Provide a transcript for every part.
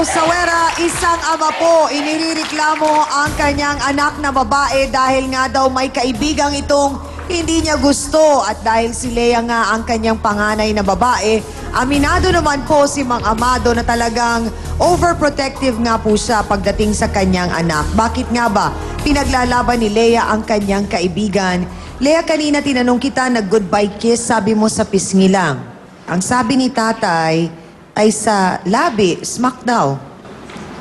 Sawera, isang ama po, inireklamo ang kanyang anak na babae dahil nga daw may kaibigang itong hindi niya gusto at dahil si Lea nga ang kanyang panganay na babae, aminado naman po si Mang Amado na talagang overprotective nga po siya pagdating sa kanyang anak. Bakit nga ba pinaglalaban ni Lea ang kanyang kaibigan? Lea, kanina tinanong kita, nag-goodbye kiss, sabi mo sa pisngi lang. Ang sabi ni tatay ay sa labi, smack daw.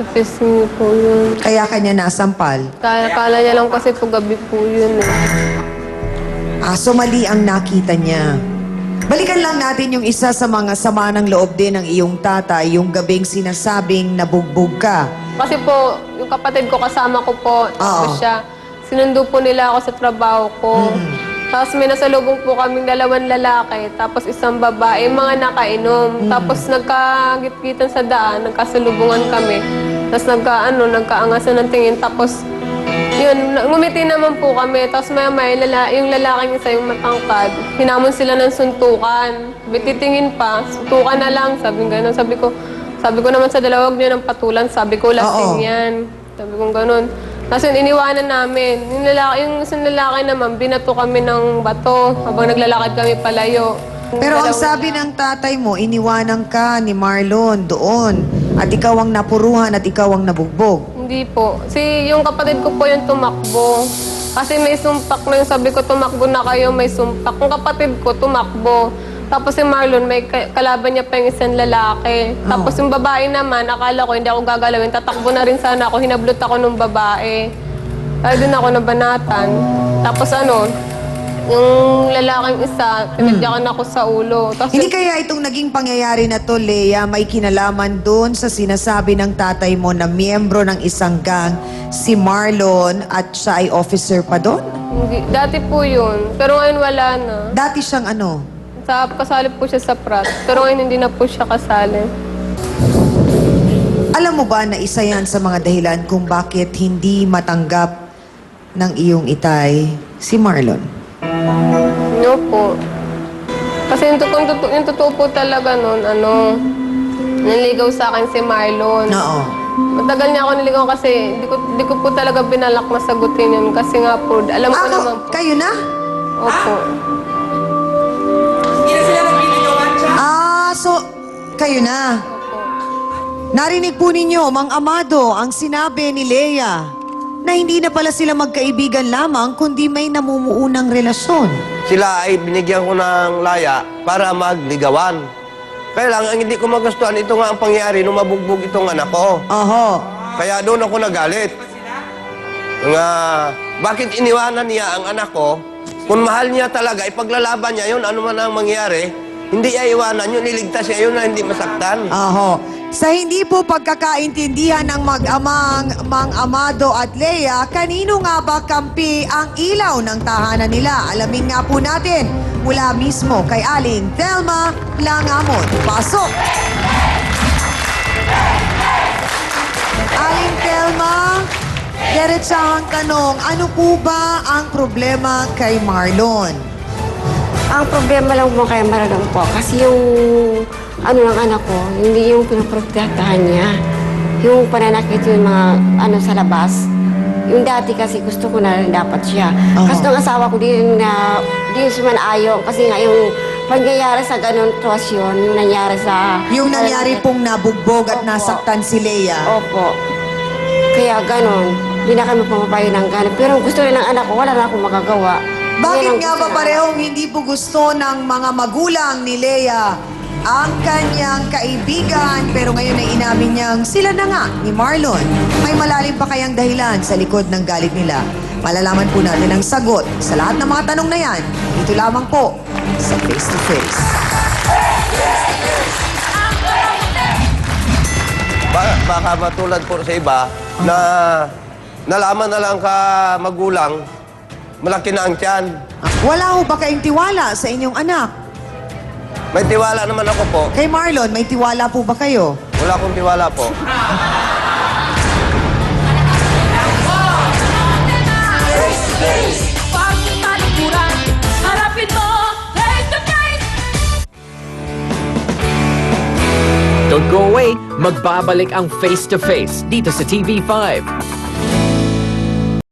Sa pisngi po yun. Kaya kanya nasampal. Kala niya lang kasi po gabi po yun eh. So mali ang nakita niya. Balikan lang natin yung isa sa mga sama ng loob din ng iyong tatay, yung gabing sinasabing nabugbog ka. Kasi po, yung kapatid ko kasama ko po, tapos siya, sinundo po nila ako sa trabaho ko. Tapos may nasalubong po kaming 2 lalaki, tapos isang babae, mga nakainom. Tapos nagkagitgitan sa daan, nagkasalubungan kami. Tapos nagkaangasan ng tingin. Tapos yun, ngumiti naman po kami. Tapos maya-maya, yung lalaking isa, yung matangkad, hinamon sila ng suntukan. Titingin pa, suntukan na lang, sabi gano'n. Sabi ko naman sa dalawa, huwag niyo ng patulan. Sabi ko, lasing yan. Sabi ko gano'n. Tapos iniwanan namin. Yung isang lalaki naman, binato kami ng bato habang naglalakad kami palayo. Pero ang sabi ng tatay mo, iniwanan ka ni Marlon doon at ikaw ang napuruhan at ikaw ang nabugbog. Hindi po. Yung kapatid ko po yung tumakbo. Kasi may sumpak na yung sabi ko, tumakbo na kayo, may sumpak. Yung kapatid ko, tumakbo. Tapos si Marlon, may kalaban niya pa yung isang lalaki. Tapos yung babae naman, akala ko hindi ako gagalawin. Tatakbo na rin sana ako, hinablot ako ng babae. Kaya din ako nabanatan. Tapos yung lalaking isa, tinadyakan ako sa ulo. Tapos Hindi kaya itong naging pangyayari na to, Lea, may kinalaman doon sa sinasabi ng tatay mo na miyembro ng isang gang, si Marlon, at siya ay officer pa doon? Dati po yun, pero ngayon wala na. Dati siyang ano? Kasali po siya sa prat, pero ngayon hindi na po siya kasali. Alam mo ba na isa yan sa mga dahilan kung bakit hindi matanggap ng iyong itay si Marlon? No po. Kasi yung totoo po talaga nun, naligaw sa akin si Marlon. Oo. Matagal niya ako niligaw kasi di ko po talaga binalak na sagutin yun. Kasi nga po, alam ko naman po. Kayo na? Opo. So, kayo na. Narinig po ninyo, Mang Amado, ang sinabi ni Lea na hindi na pala sila magkaibigan lamang kundi may namumuunang relasyon. Sila ay binigyan ko ng laya para magligawan. Kaya lang, ang hindi ko magustuhan, ito nga ang pangyayari nung mabugbog itong anak ko. Oho. Kaya doon ako nagalit. Nga, bakit iniwanan niya ang anak ko? Kung mahal niya talaga, ipaglalaban niya yun, ano man ang mangyari, hindi niya iwanan yun, niligtas niya yun na hindi masaktan. Oho. Sa hindi po pagkakaintindihan ng mag-amang Mang Amado at Lea, kanino nga ba kampi ang ilaw ng tahanan nila? Alamin nga po natin mula mismo kay Aling Thelma Langamon. Pasok! Aling Thelma, diretsahang tanong, ano po ba ang problema kay Marlon? Ang problema lang po kay Marlon po, kasi yung ng anak ko, hindi yung pinaprotektahan niya. Yung pananakit yung mga sa labas. Yung dati kasi gusto ko na rin dapat siya. Kasi nung asawa ko di siya man ayaw. Kasi nga yung pangyayari sa ganun situasyon, yung nangyari sa... Yung nangyari pong nabugbog at nasaktan si Lea. Opo. Kaya ganun, hindi na kami pumapayo ng ganun. Pero gusto rin ng anak ko, wala na akong magagawa. Bakit nga ba parehong hindi po gusto ng mga magulang ni Lea ang kanyang kaibigan, pero ngayon ay inamin niyang sila na nga ni Marlon? May malalim pa kayang dahilan sa likod ng galit nila? Malalaman po natin ang sagot sa lahat ng mga tanong na yan. Dito lamang po sa Face to Face. Baka matulad po sa iba na nalaman na lang ka magulang, malaki na ang tiyan. Wala ho ba kayong tiwala sa inyong anak? May tiwala naman ako po. Kay Marlon, may tiwala po ba kayo? Wala akong tiwala po. Don't go away, magbabalik ang Face to Face dito sa TV5.